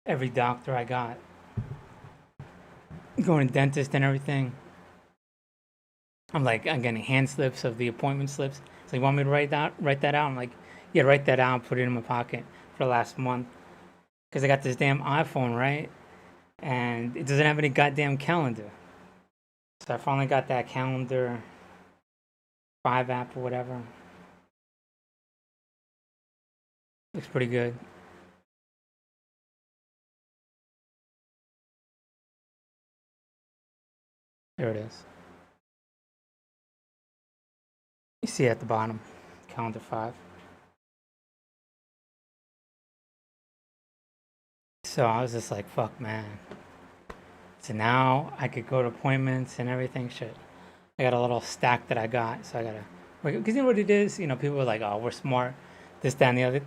Every doctor I got, going to dentist and everything. I'm getting hand slips of the appointment slips. So you want me to write that out? I'm like, yeah, write that out, put it in my pocket for the last month. Because I got this damn iPhone, right? And it doesn't have any goddamn calendar. So I finally got that calendar 5 app or whatever. Looks pretty good. There it is. You see it at the bottom, calendar 5. So I was just like, fuck, man. So now I could go to appointments and everything. Shit. I got a little stack that I got. So I gotta, because you know what it is? You know, people are like, oh, we're smart, this, that, and the other.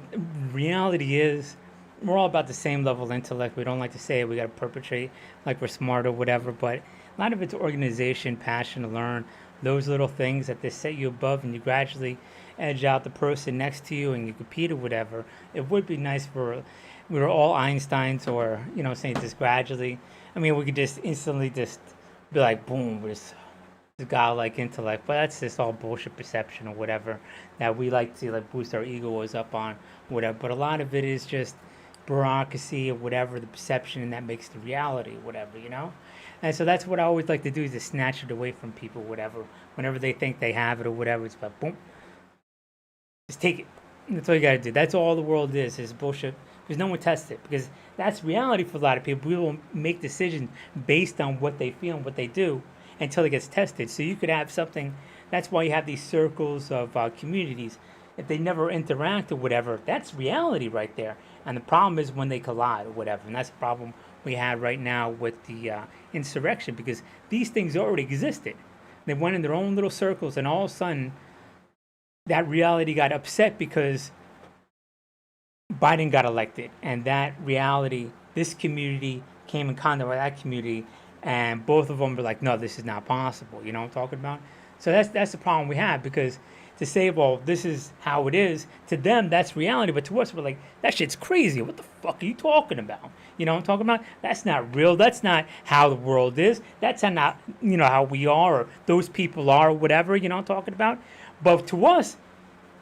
Reality is, we're all about the same level of intellect. We don't like to say it. We gotta perpetrate like we're smart or whatever. But a lot of it's organization, passion to learn, those little things that they set you above and you gradually edge out the person next to you and you compete or whatever. It would be nice for we were all Einsteins or, you know, saying just gradually. I mean, we could just instantly just be like, boom, we're just godlike intellect, but that's just all bullshit perception or whatever that we like to like boost our egos up on, whatever. But a lot of it is just bureaucracy or whatever, the perception, and that makes the reality, whatever, you know. And so that's what I always like to do is to snatch it away from people, whatever. Whenever they think they have it or whatever, it's like boom, just take it. That's all you gotta do. That's all the world is bullshit. Because no one tests it. Because that's reality for a lot of people. We will make decisions based on what they feel and what they do until it gets tested. So you could have something. That's why you have these circles of communities. If they never interact or whatever, that's reality right there. And the problem is when they collide or whatever. And that's the problem we had right now with the insurrection because these things already existed. They went in their own little circles, and all of a sudden, that reality got upset because Biden got elected, and that reality, this community came in contact with that community, and both of them were like, "No, this is not possible." You know what I'm talking about? So that's the problem we have because to say, "Well, this is how it is," to them that's reality, but to us we're like, "That shit's crazy. What the fuck are you talking about?" You know what I'm talking about? That's not real. That's not how the world is. That's not how we are or those people are or whatever. You know what I'm talking about? But to us,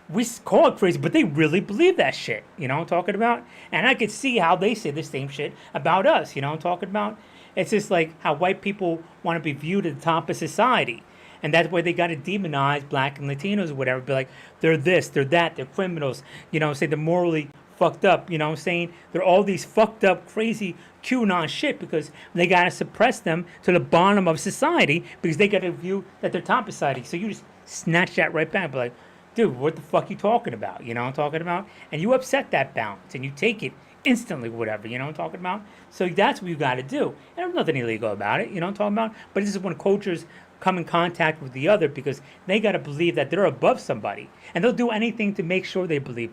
we call it crazy, but they really believe that shit. You know what I'm talking about? And I could see how they say the same shit about us. You know what I'm talking about? It's just like how white people want to be viewed at the top of society. And that's why they got to demonize black and Latinos or whatever. Be like, they're this, they're that, they're criminals. Say they're morally fucked up. You know what I'm saying? They're all these fucked up, crazy QAnon shit because they got to suppress them to the bottom of society because they got to view that they're top of society. So you just snatch that right back. Be like, dude, what the fuck you talking about? You know what I'm talking about? And you upset that balance and you take it instantly, whatever, you know what I'm talking about? So that's what you got to do. And there's nothing illegal about it, you know what I'm talking about? But this is when cultures come in contact with the other because they got to believe that they're above somebody. And they'll do anything to make sure they believe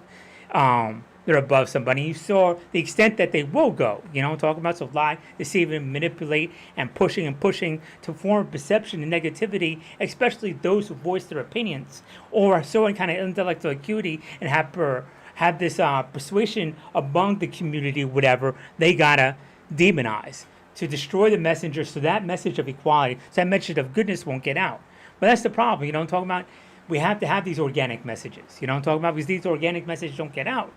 they're above somebody. You saw the extent that they will go, you know what I'm talking about? So lie, deceive, and manipulate and pushing to form perception and negativity, especially those who voice their opinions or are so kind of intellectual acuity and have this persuasion among the community, whatever, they gotta demonize to destroy the messenger so that message of equality, so that message of goodness won't get out. But that's the problem, you know what I'm talking about? We have to have these organic messages, you know what I'm talking about? Because these organic messages don't get out,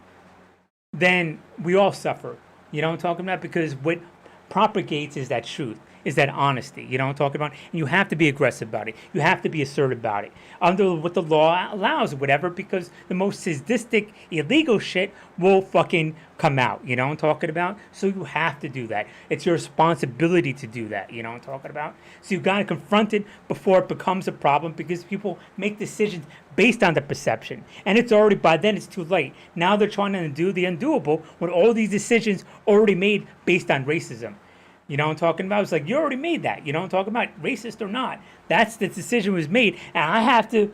then we all suffer. You know what I'm talking about? Because what propagates is that truth, is that honesty. You know what I'm talking about? And you have to be aggressive about it. You have to be assertive about it. Under what the law allows, whatever, because the most sadistic, illegal shit will fucking come out. You know what I'm talking about? So you have to do that. It's your responsibility to do that. You know what I'm talking about? So you got to confront it before it becomes a problem because people make decisions based on the perception. And it's already, by then, it's too late. Now they're trying to undo the undoable with all these decisions already made based on racism. You know what I'm talking about? It's like, you already made that. You know what I'm talking about? Racist or not. That's the decision was made. And I have to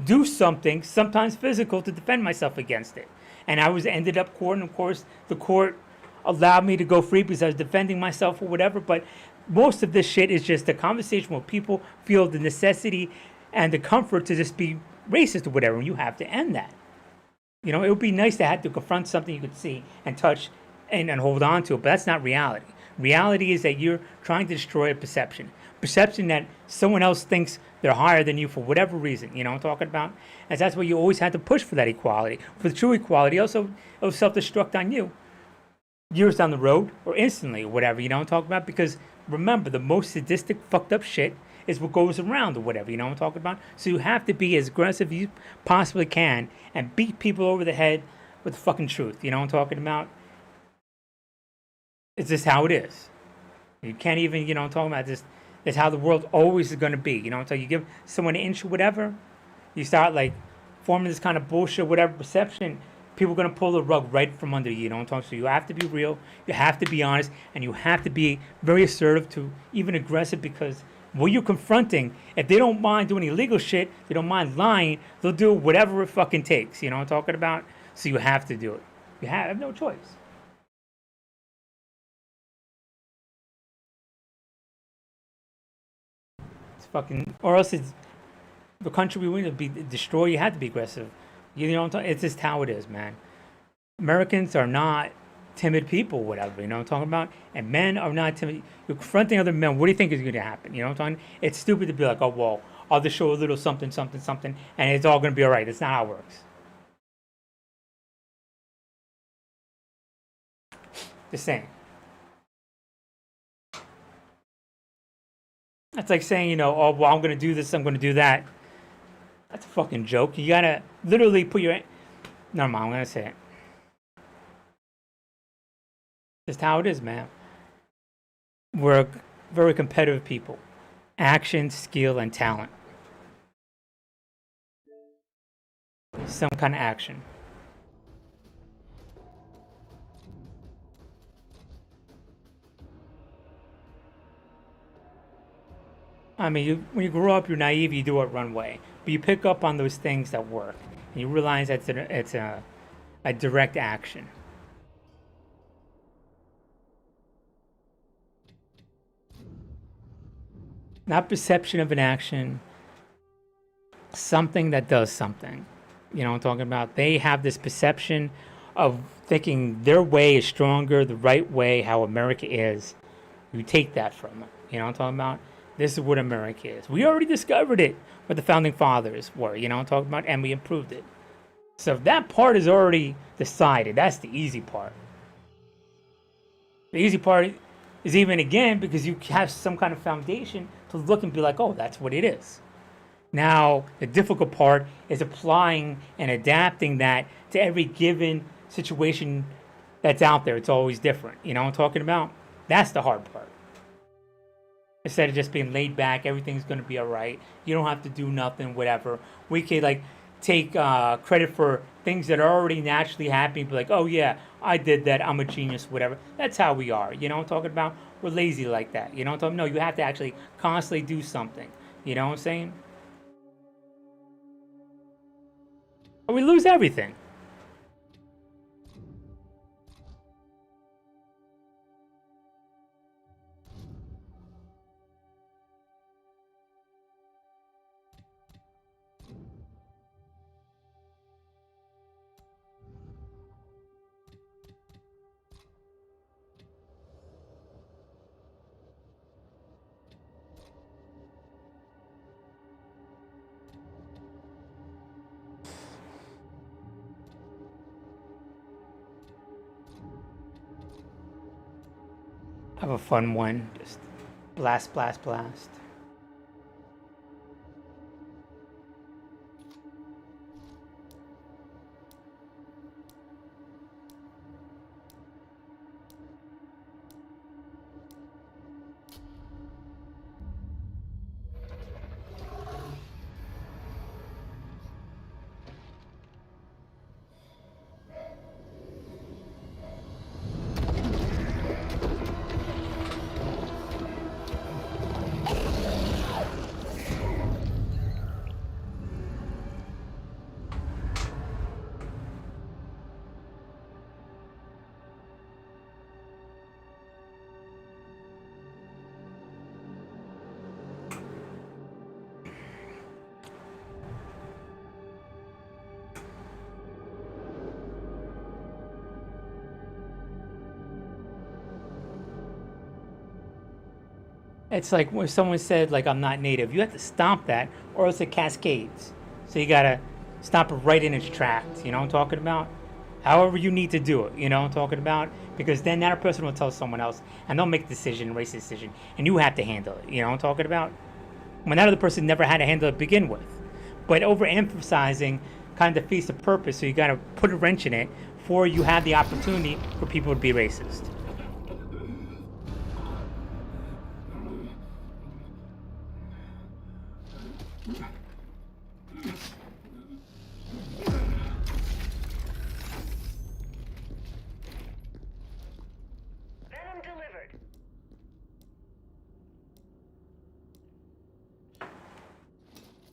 do something, sometimes physical, to defend myself against it. And I was ended up court, and of course, the court allowed me to go free because I was defending myself or whatever. But most of this shit is just a conversation where people feel the necessity and the comfort to just be racist or whatever. And you have to end that. You know, it would be nice to have to confront something you could see and touch and hold on to it, but that's not reality. Reality is that you're trying to destroy a perception that someone else thinks they're higher than you for whatever reason. You know what I'm talking about? And that's why you always had to push for that equality. For the true equality, also it will self-destruct on you years down the road or instantly or whatever. You know what I'm talking about? Because remember, the most sadistic, fucked up shit is what goes around or whatever. You know what I'm talking about? So you have to be as aggressive as you possibly can and beat people over the head with the fucking truth. You know what I'm talking about? It's just how it is. You can't even, you know what I'm talking about? This is how the world always is going to be. You know, until you give someone an inch or whatever, you start like forming this kind of bullshit, whatever perception, people are going to pull the rug right from under you. You know what I'm talking about? So you have to be real, you have to be honest, and you have to be very assertive to even aggressive, because what you're confronting, if they don't mind doing illegal shit, they don't mind lying, they'll do whatever it fucking takes. You know what I'm talking about? So you have to do it. You have no choice. Fucking, or else it's the country we want to be destroyed. You have to be aggressive. You know what I'm talking? It's just how it is, man. Americans are not timid people, whatever. You know what I'm talking about? And men are not timid. You're confronting other men. What do you think is going to happen? You know what I'm talking? It's stupid to be like, oh well, I'll just show a little something, something, something, and it's all going to be all right. That's not how it works. Just saying. That's like saying, you know, oh, well, I'm going to do this, I'm going to do that. That's a fucking joke. You got to literally put your... Never mind, I'm going to say it. Just how it is, man. We're very competitive people. Action, skill, and talent. Some kind of action. I mean, when you grow up, you're naive, you do it one way. But you pick up on those things that work. And you realize that it's a direct action. Not perception of an action, something that does something. You know what I'm talking about? They have this perception of thinking their way is stronger, the right way, how America is. You take that from them. You know what I'm talking about? This is what America is. We already discovered it, what the founding fathers were, you know what I'm talking about? And we improved it. So if that part is already decided, that's the easy part. The easy part is even, again, because you have some kind of foundation to look and be like, oh, that's what it is. Now, the difficult part is applying and adapting that to every given situation that's out there. It's always different. You know what I'm talking about? That's the hard part. Instead of just being laid back, everything's going to be all right. You don't have to do nothing, whatever. We could like take credit for things that are already naturally happening. Be like, oh yeah, I did that. I'm a genius, whatever. That's how we are. You know what I'm talking about? We're lazy like that. You know what I'm talking about? No, you have to actually constantly do something. You know what I'm saying? Or we lose everything. Have a fun one. Just blast, blast, blast. It's like when someone said, like, I'm not native. You have to stomp that, or else it cascades. So you gotta stop it right in its tracks. You know what I'm talking about? However you need to do it. You know what I'm talking about? Because then that person will tell someone else, and they'll make a decision, racist decision, and you have to handle it. You know what I'm talking about? When that other person never had to handle it to begin with. But overemphasizing kind of defeats the purpose, so you gotta put a wrench in it before you have the opportunity for people to be racist. Venom delivered.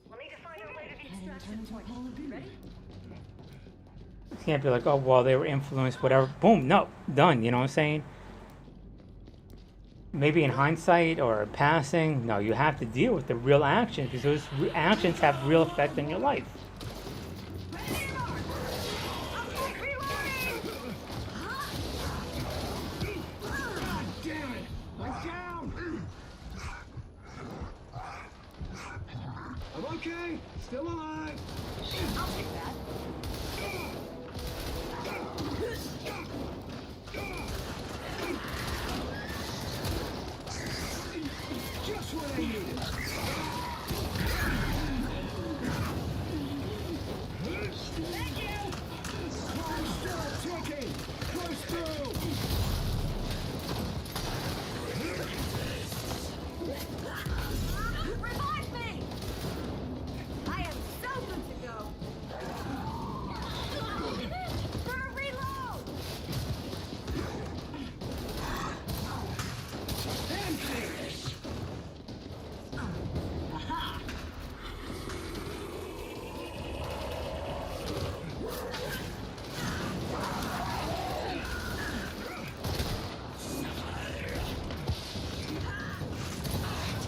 We'll need to find our way to the extraction point. Ready? You can't be like, oh, well, they were influenced, whatever. Boom, no, done. You know what I'm saying? Maybe in hindsight or passing, no, you have to deal with the real actions because those actions have real effect in your life. I'm okay. Still alive. I'll take that. Just what I needed. Thank you! Clock's still ticking. Push through. Revive me! I am so good to go. For a reload! Empty.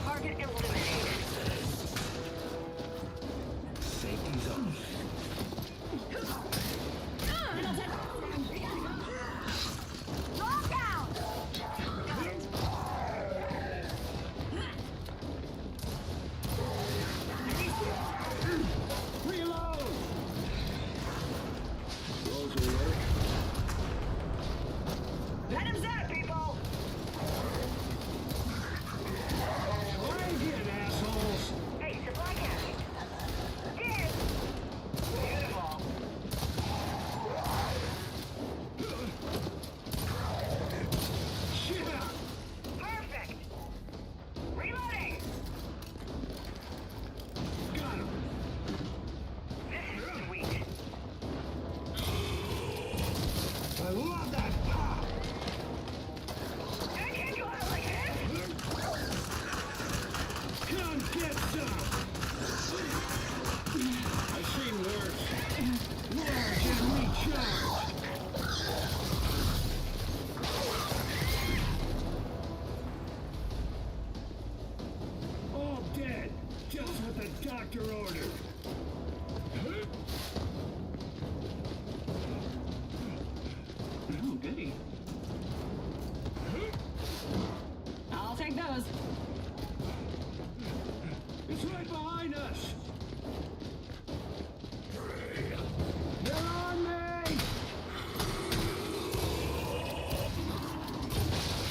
Target eliminated. Safety zone. Lock out! Reload. Those will work. Venom's out, people! Right again, assholes. Hey, supply cabinet. Here! Beautiful. Shit out. Perfect! Reloading! Got him. This is sweet. I love that. Ah. I can't go out like this! Come get some. I've seen worse. Large enemy charge. All dead. Just what the doctor ordered. Oh, goody. I'll take those. It's right behind us. They're on me.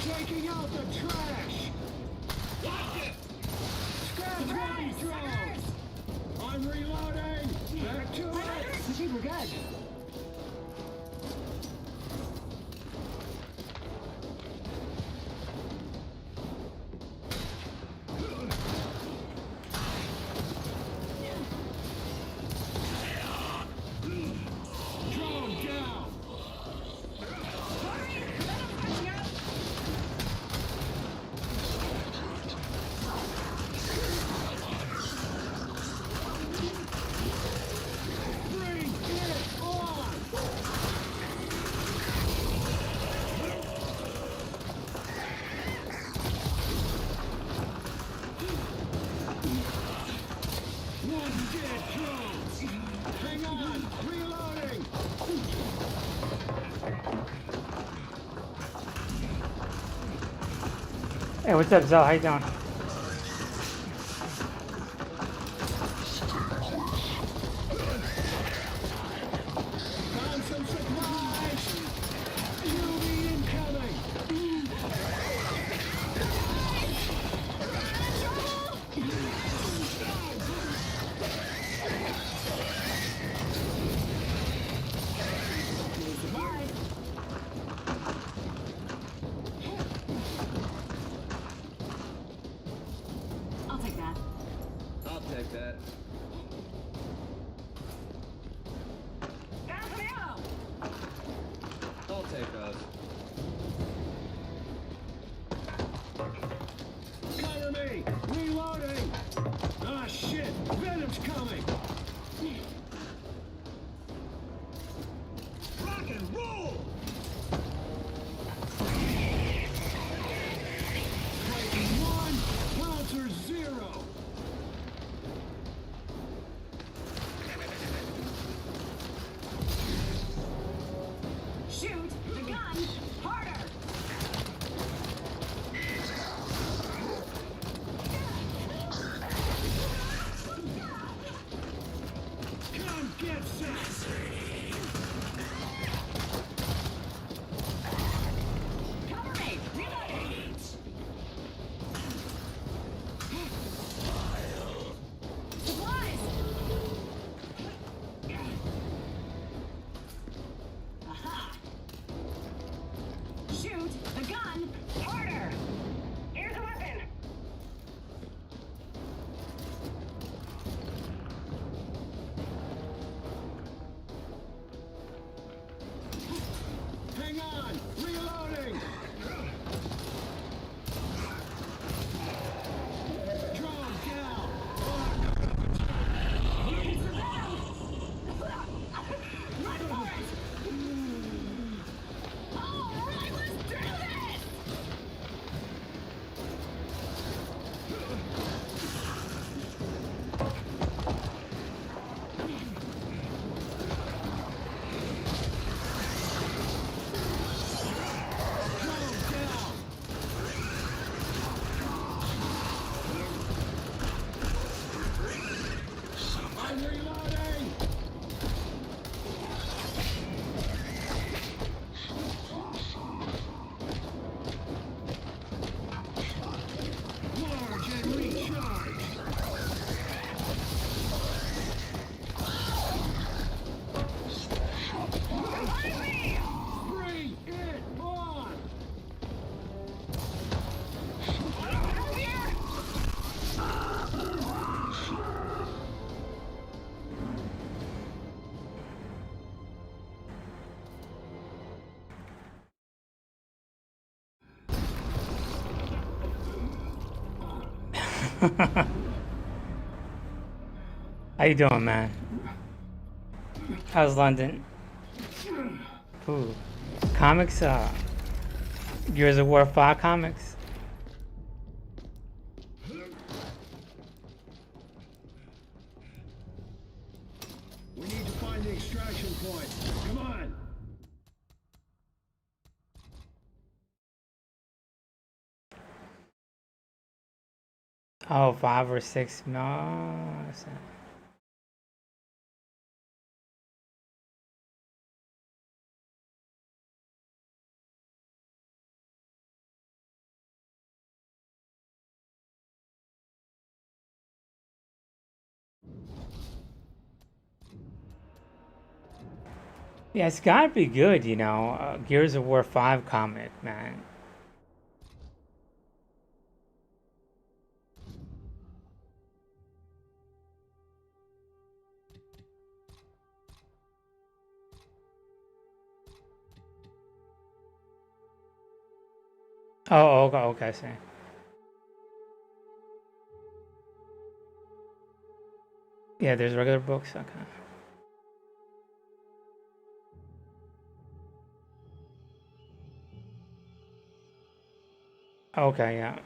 Taking out the trash. Scrap heavy drones. I'm reloading. Back to it. I think we're good. Drone down. Bring it on. One dead drone. Hang on. Reloading. Hey, what's up, Zell? How you doing? take us. Cover me! Reloading! Ah, shit! Venom's coming! Rock and roll! Breaking one, counter zero! Shoot the gun harder. Come get some! Cover me. Reloading. Supplies. Aha. Shoot the gun harder. Here's a weapon. Hang on! Reloading! Drone down! It's the venom. Run for it. All right, let's do this. Drone down! I'm reloading! Large and recharge! Bring it on! How you doing, man? How's London? Ooh. Comics, Gears of War 5 comics? We need to find the extraction point. Come on! Oh, 5 or 6? No. That's not- Yeah, it's gotta be good, you know. Gears of War 5 comic, man. Oh, okay, okay, I see. Yeah, there's regular books, okay. Okay, yeah.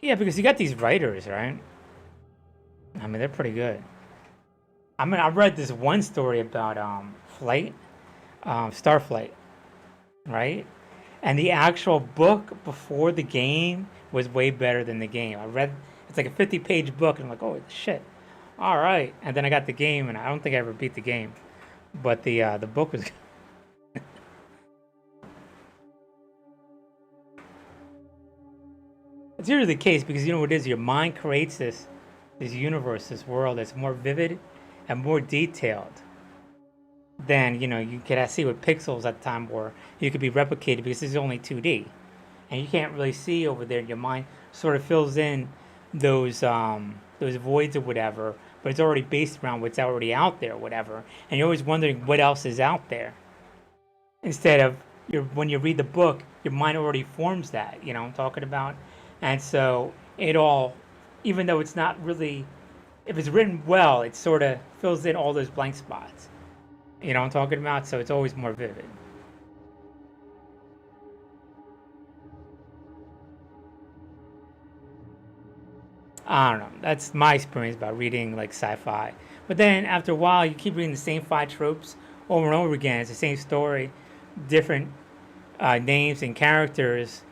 Yeah, because you got these writers, right? I mean, they're pretty good. I mean, I read this one story about flight, Starflight, right? And the actual book before the game was way better than the game. I read it's like a 50-page book, and I'm like, oh shit, all right. And then I got the game, and I don't think I ever beat the game, but the book was. It's usually the case because you know what it is. Your mind creates this universe, this world that's more vivid and more detailed than you could see with pixels at the time, where you could be replicated because this is only 2D, and you can't really see over there. Your mind sort of fills in those voids or whatever, but it's already based around what's already out there, or whatever, and you're always wondering what else is out there instead of when you read the book, your mind already forms that. You know what I'm talking about? And so it all, even though it's not really, if it's written well, it sort of fills in all those blank spots. You know what I'm talking about? So it's always more vivid. I don't know. That's my experience about reading like sci-fi. But then after a while, you keep reading the same 5 tropes over and over again. It's the same story, different names and characters,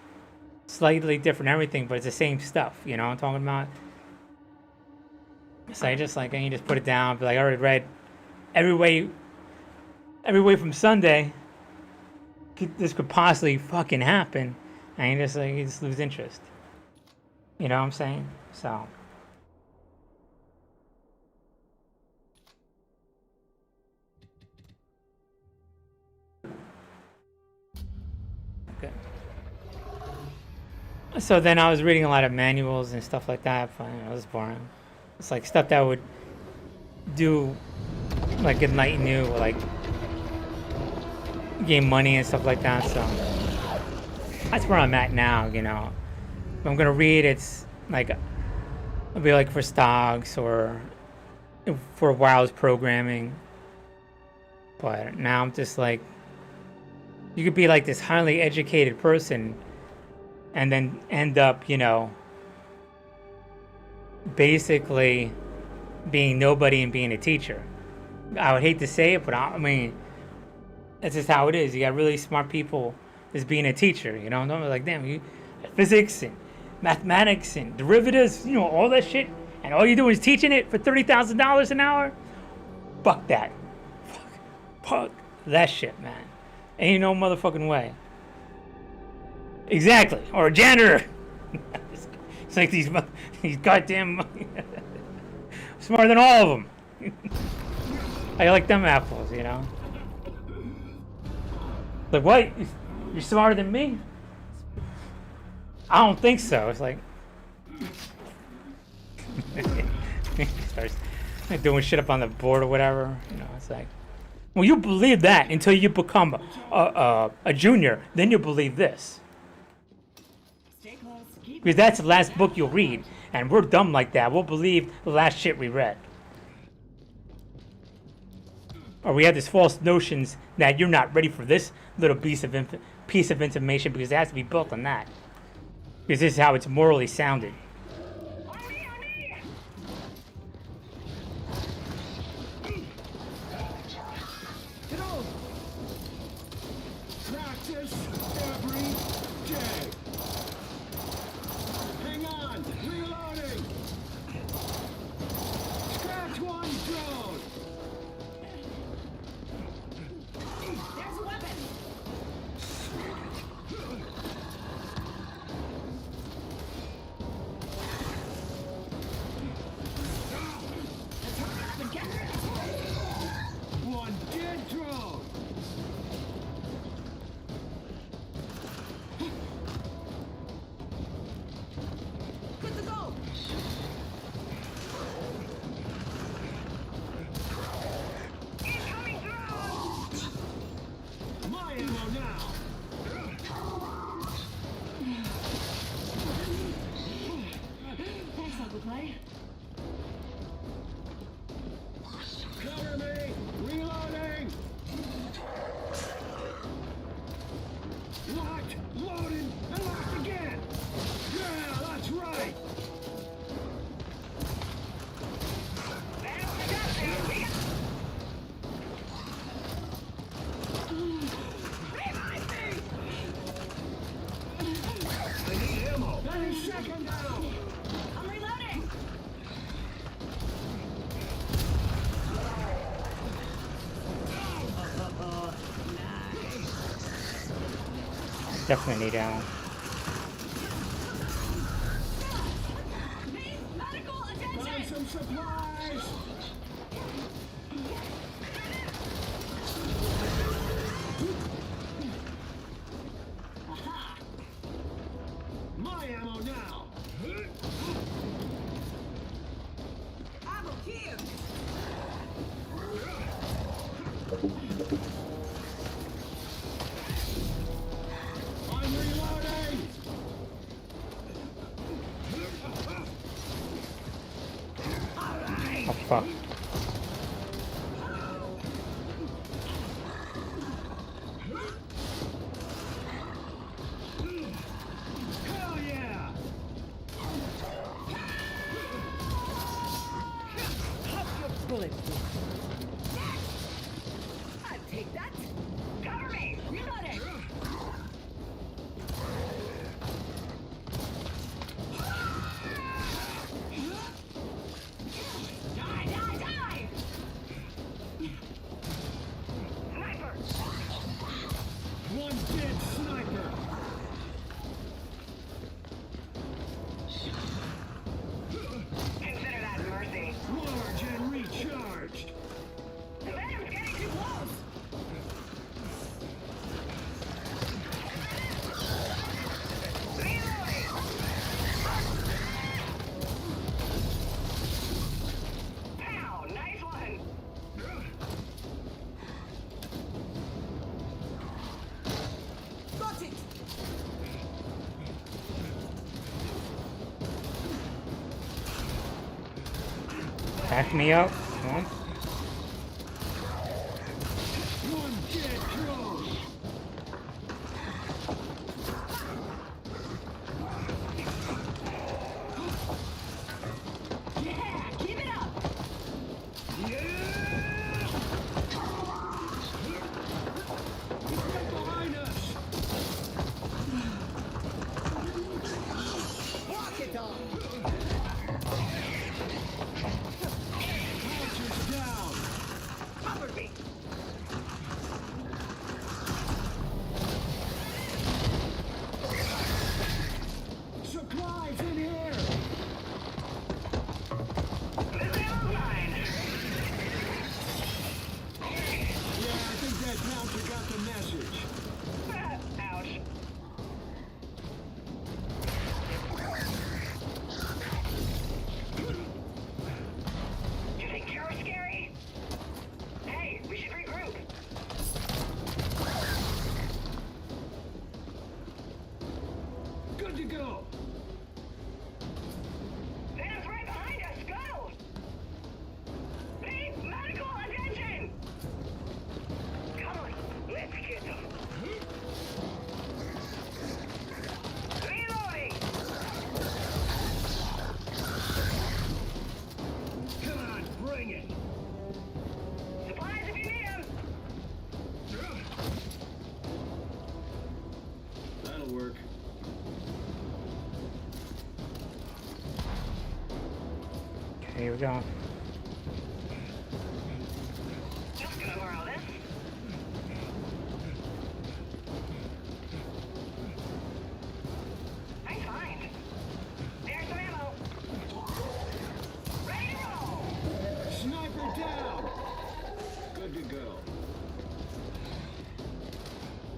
slightly different everything, but it's the same stuff. You know what I'm talking about? So I just like, and you just put it down. Be like, I already read every way from Sunday. This could possibly fucking happen, and you just lose interest. You know what I'm saying? So. Okay. So then I was reading a lot of manuals and stuff like that, but it was boring. It's like stuff that would do, like, enlighten you, or like gain money and stuff like that. So that's where I'm at now. You know, if I'm gonna read, it's like it'll be like for stocks or for wireless programming. But now I'm just like, you could be like this highly educated person and then end up, you know, basically being nobody and being a teacher. I would hate to say it, but I mean, that's just how it is. You got really smart people just being a teacher, you know? And I'm like, damn, you physics and mathematics and derivatives, you know, all that shit, and all you do is teaching it for $30,000 an hour? Fuck that. Fuck that shit, man. Ain't no motherfucking way. Exactly. Or a janitor. It's like these goddamn smarter than all of them. I like them apples, you know. Like, what? You're smarter than me? I don't think so. It's like starts doing shit up on the board or whatever. You know, it's like, well, you believe that until you become a junior, then you believe this. Because that's the last book you'll read, and we're dumb like that. We'll believe the last shit we read. Or we have this false notions that you're not ready for this little piece of information because it has to be built on that. Because this is how it's morally sounded. Practice every day. Hang on, reloading. Scratch one drone. There's a weapon. One dead drone. Good to go. Incoming drone! My ammo now. Thanks, Uncle Clay. Cover me. Reloading. Locked, loaded, and locked again. Yeah, that's right. I need ammo. 30 seconds down. I'm reloading. Definitely need ammo. Medical Find attention. some supplies. Aha. My ammo now. Ammo here. fuck. Hell yeah! I'll take that. Cover me. Reloading. Die, die, die! Sniper! One dead sniper! Consider that mercy. Large and recharged! The venom's getting too close. Reloading. Pow! Nice one. Got it. Back me up. Huh? One dead drone! Yeah, keep it up. Right behind us! Walk it off. Launcher's down! Cover me. Supplies in here! This ammo's mine. Yeah, I think that bouncer got the message. Ouch. You think you're scary? Hey, we should regroup. Good to go! Venom's right behind us. Go! Need medical attention! Come on, let's get them. Reloading! Come on, bring it! Supplies if you need them. That'll work. Okay, here we go. Just gonna borrow this. Nice find. There's some ammo. Ready to roll. Sniper down! Good to go.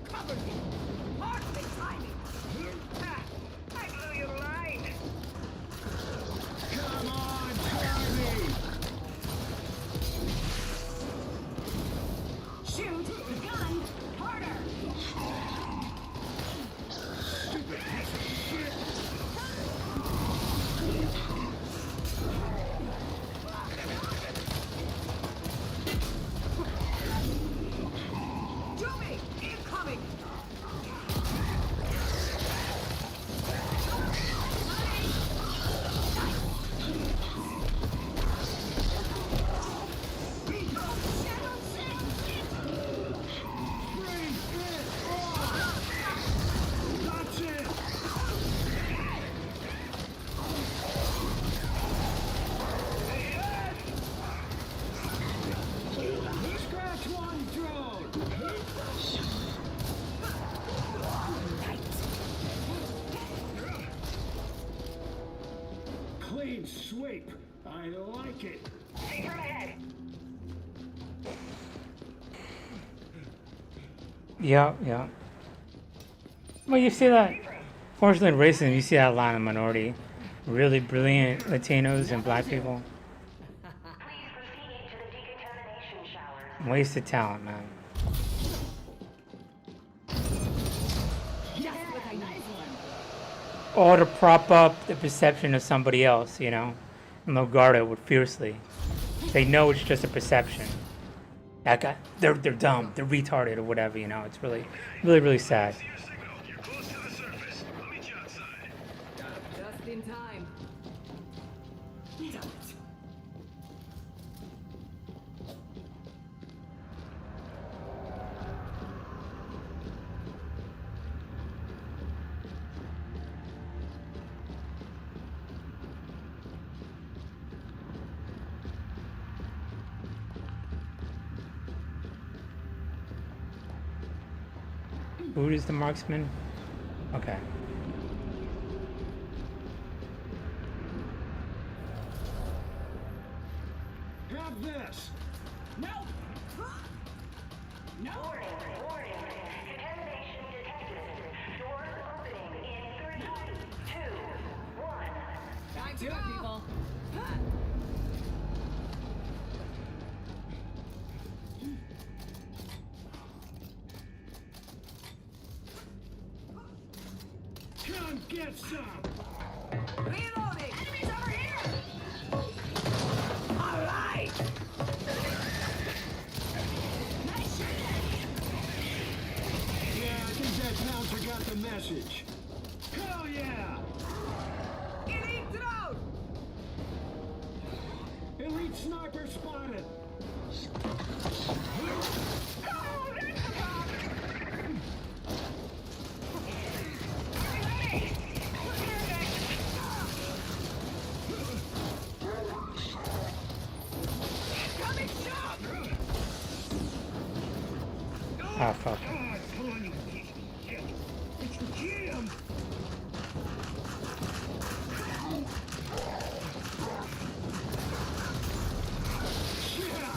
Cover me. Perfect timing. Ah, I blew your mind. Come on, Charlie! Shoot the gun harder. Stupid piece of shit! Do me. Incoming. Bring it on! That's it! Scratch one drone! Clean sweep. I like it. See from ahead. Yeah, yeah. Well, you see that. Fortunately, in racism, you see that a lot in minority. Really brilliant Latinos and black people. Please proceed to the decontamination showers. Wasted talent, man. Just what I nice one. Or to prop up the perception of somebody else, you know? And they'll guard it with fiercely. They know it's just a perception. That guy, they're dumb, they're retarded or whatever, you know. It's really, really, really sad. See your signal. You're close to the surface. I'll meet you outside. Just in time. Damn it. Who is the marksman? Okay. Have this. No. No. Warning, warning. Contamination detected. Doors opening in 3, 2, 1. Time to go, people. Come get some. Reloading. Enemies over here. All right. Nice shot. Yeah, I think that bouncer got the message. Hell yeah! Elite drone. Elite sniper spotted. Oh, that's the bomb! Coming shot. Ah, fuck. Ah, come on, you piece of shit. It's Jim. Yeah.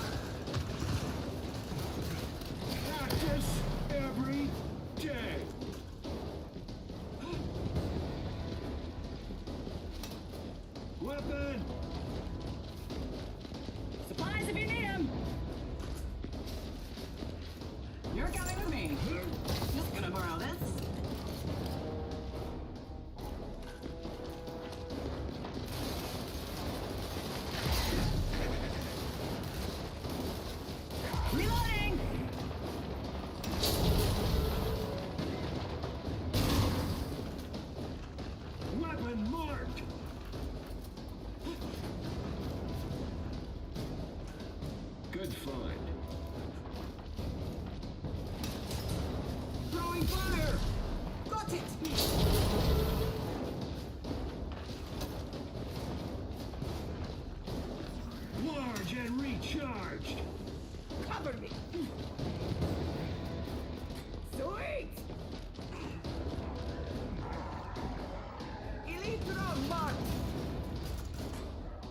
Practice every day. Weapon. Supplies if you need them. You're coming with me. Just gonna borrow this. Reloading. Weapon marked. Good find. Throwing fire. Got it. Large and recharged. Cover me. Sweet. Elite drone marked.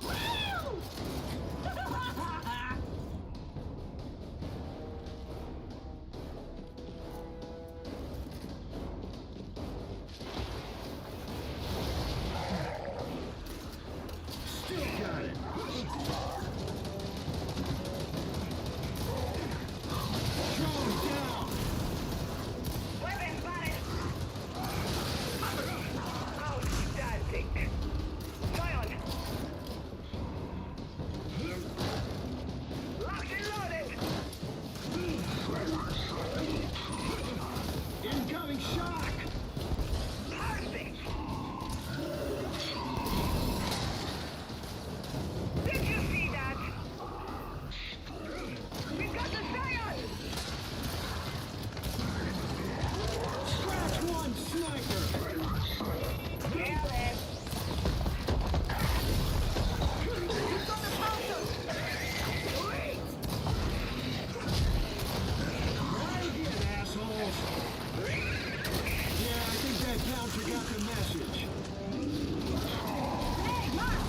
Woo! Still got it. Drone down. Weapon spotted! Outstanding! Zion! Locked and loaded! Incoming shock. Perfect! Did you see that? We've got the Zion! Scratch one sniper. Nail it! You've got the bouncer. Sweet. Try again, assholes. Yeah, I think that bouncer got the message. Hey, Mark.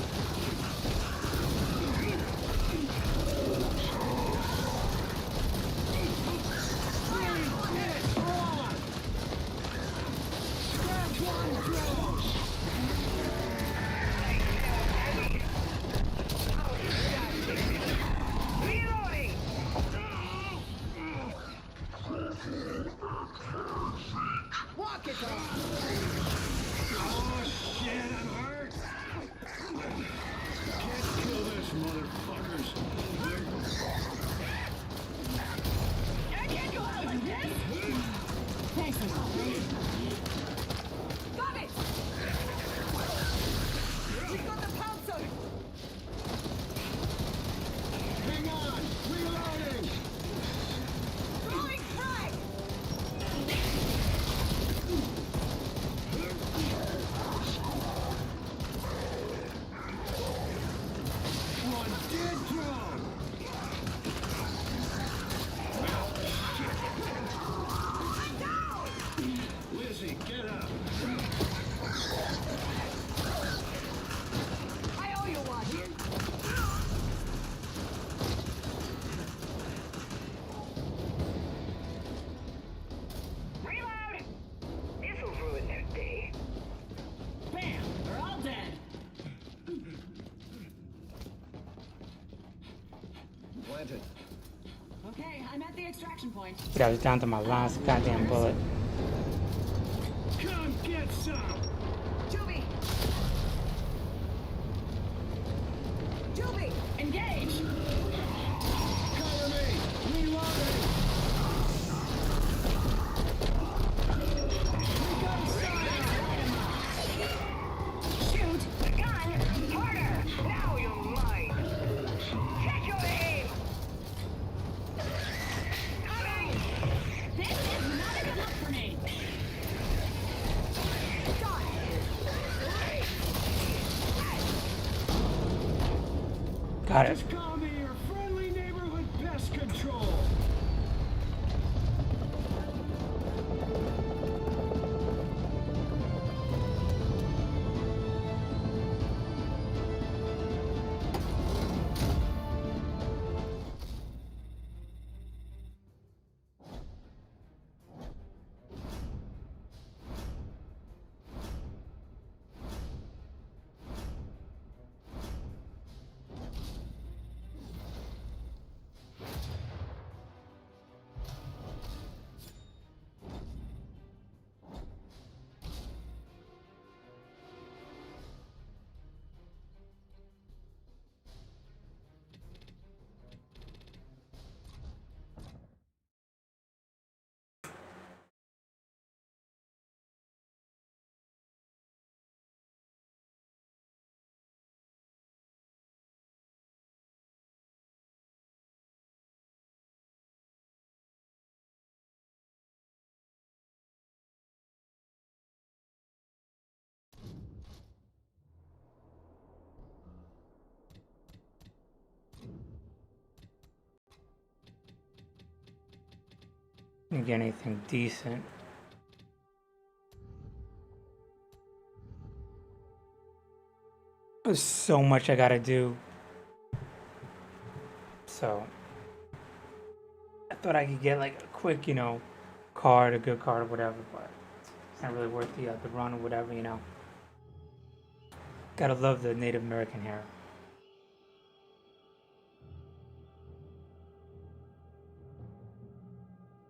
Three minutes on. Scratch one drone. Reloading! Walk it off. Oh shit, I'm hurt. Can't kill this, motherfuckers. busy. Get up. I owe you one. Reload! This'll ruin their day. Bam! They're all dead. Planted. Okay, I'm at the extraction point. Dude, I was down to my last goddamn bullet. Come get some. Juby! Juby! Engage! Cover me. Reloading. We got Shoot the gun harder! Now you're mine! Check your aim! Coming! This is not enough for me. Got it. Just call me your friendly neighborhood pest control. Didn't get anything decent. There's so much I gotta do. So I thought I could get like a quick, card, a good card or whatever, but it's not really worth the run or whatever, Gotta love the Native American hair.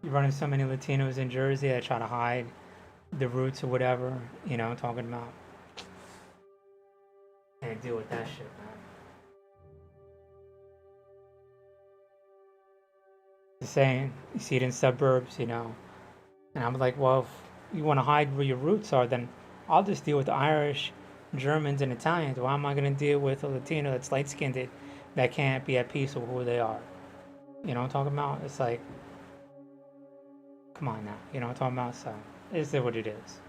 You run into so many Latinos in Jersey that try to hide the roots or whatever, I'm talking about. Can't deal with that shit, man. The saying, you see it in suburbs, And I'm like, well, if you want to hide where your roots are, then I'll just deal with the Irish, Germans, and Italians. Why am I going to deal with a Latino that's light-skinned that can't be at peace with who they are? You know what I'm talking about? It's like, come on now. You know what I'm talking about? So, it is what it is.